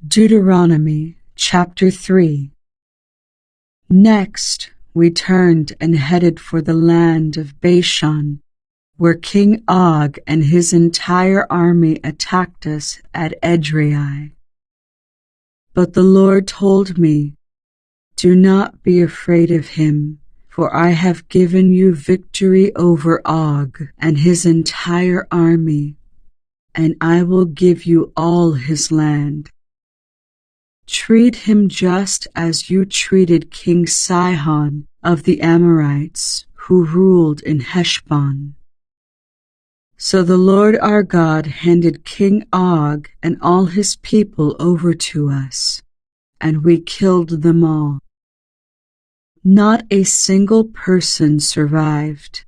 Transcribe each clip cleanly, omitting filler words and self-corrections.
Deuteronomy chapter 3. Next, we turned and headed for the land of Bashan, where King Og and his entire army attacked us at Edrei. But the Lord told me, "Do not be afraid of him, for I have given you victory over Og and his entire army, and I will give you all his land. Treat him just as you treated King Sihon of the Amorites, who ruled in Heshbon." So the Lord our God handed King Og and all his people over to us, and we killed them all. Not a single person survived.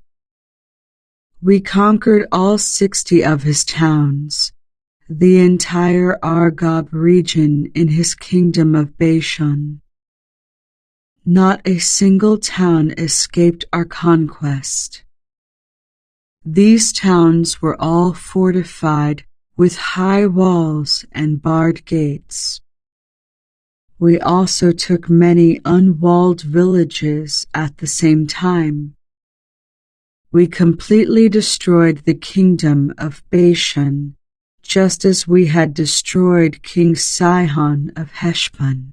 We conquered all 60 of his towns, the entire Argob region in his kingdom of Bashan. Not a single town escaped our conquest. These towns were all fortified with high walls and barred gates. We also took many unwalled villages at the same time. We completely destroyed the kingdom of Bashan, just as we had destroyed King Sihon of Heshbon.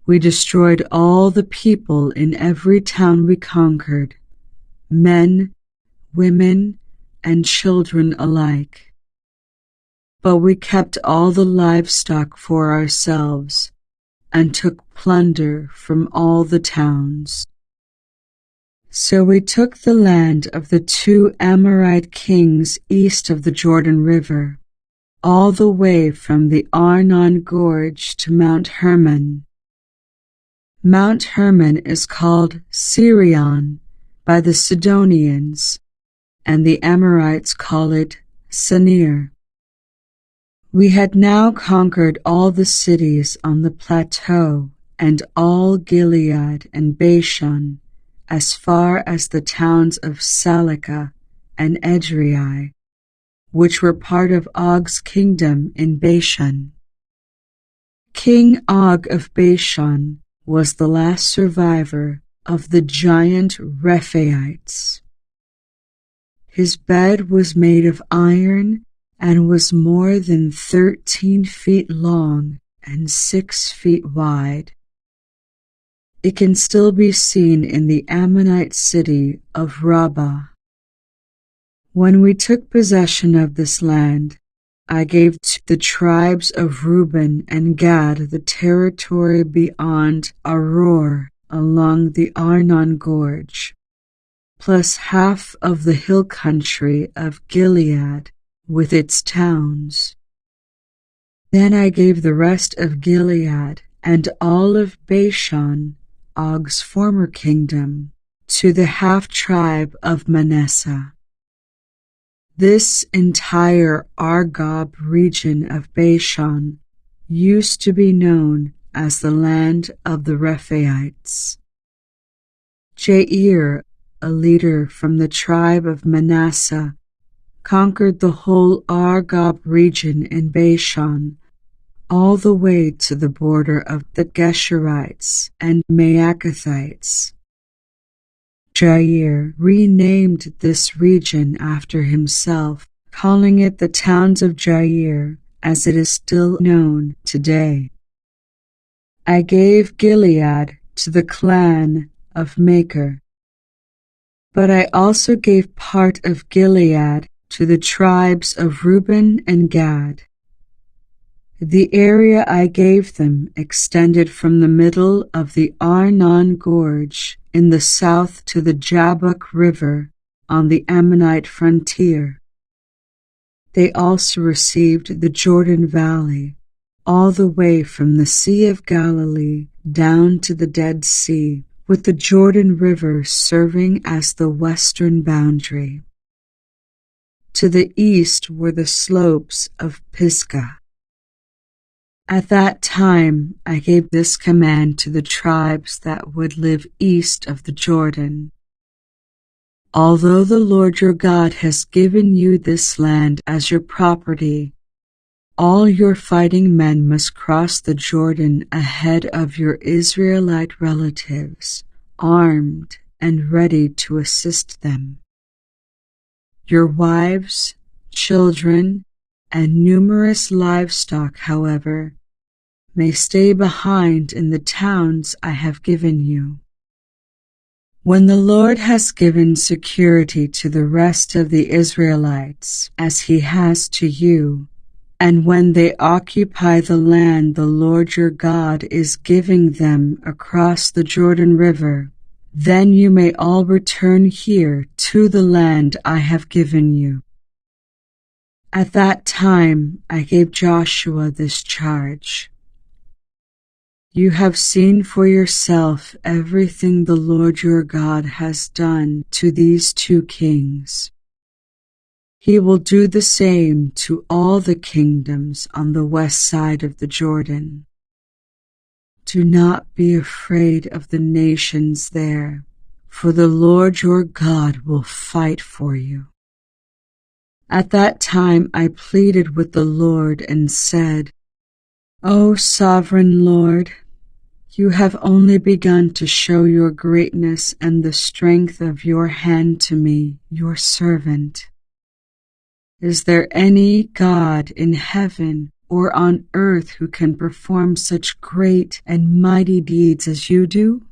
We destroyed all the people in every town we conquered, men, women, and children alike. But we kept all the livestock for ourselves and took plunder from all the towns. So we took the land of the 2 Amorite kings east of the Jordan River, all the way from the Arnon Gorge to Mount Hermon. Mount Hermon is called Sirion by the Sidonians, and the Amorites call it Senir. We had now conquered all the cities on the plateau and all Gilead and Bashan, as far as the towns of Salekah and Edrei, which were part of Og's kingdom in Bashan. King Og of Bashan was the last survivor of the giant Rephaites. His bed was made of iron and was more than 13 feet long and 6 feet wide. It can still be seen in the Ammonite city of Rabbah. When we took possession of this land, I gave to the tribes of Reuben and Gad the territory beyond Aror along the Arnon Gorge, plus half of the hill country of Gilead with its towns. Then I gave the rest of Gilead and all of Bashan, Og's former kingdom, to the half-tribe of Manasseh. This entire Argob region of Bashan used to be known as the land of the Rephaites. Jair, a leader from the tribe of Manasseh, conquered the whole Argob region in Bashan, all the way to the border of the Geshurites and Maacathites. Jair renamed this region after himself, calling it the towns of Jair, as it is still known today. I gave Gilead to the clan of Machir, but I also gave part of Gilead to the tribes of Reuben and Gad. The area I gave them extended from the middle of the Arnon Gorge in the south to the Jabbok River on the Ammonite frontier. They also received the Jordan Valley, all the way from the Sea of Galilee down to the Dead Sea, with the Jordan River serving as the western boundary. To the east were the slopes of Pisgah. At that time I gave this command to the tribes that would live east of the Jordan. Although the Lord your God has given you this land as your property, All your fighting men must cross the Jordan ahead of your Israelite relatives, armed and ready to assist them. Your wives, children, and numerous livestock, however, may stay behind in the towns I have given you. When the Lord has given security to the rest of the Israelites, as he has to you, and when they occupy the land the Lord your God is giving them across the Jordan River, then you may all return here to the land I have given you. At that time I gave Joshua this charge. You have seen for yourself everything the Lord your God has done to these two kings. He will do the same to all the kingdoms on the west side of the Jordan. Do not be afraid of the nations there, for the Lord your God will fight for you. At that time I pleaded with the Lord and said, O sovereign Lord, you have only begun to show your greatness and the strength of your hand to me, your servant. Is there any God in heaven or on earth who can perform such great and mighty deeds as you do?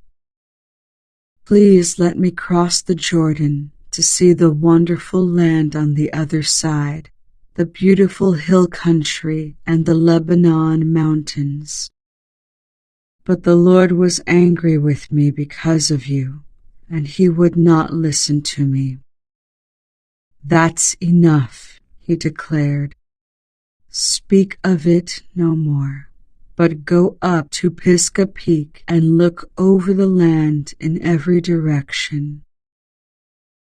Please let me cross the Jordan to see the wonderful land on the other side, the beautiful hill country and the Lebanon mountains. But the Lord was angry with me because of you, and he would not listen to me. That's enough, he declared. Speak of it no more, but go up to Pisgah Peak and look over the land in every direction.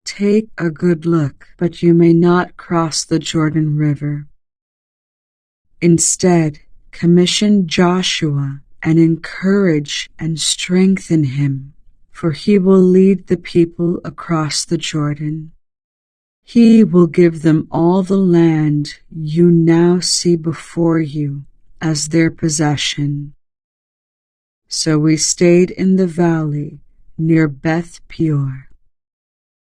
Take a good look, but you may not cross the Jordan River. Instead, commission Joshua and encourage and strengthen him, for he will lead the people across the Jordan. He will give them all the land you now see before you as their possession. So we stayed in the valley near Beth Peor.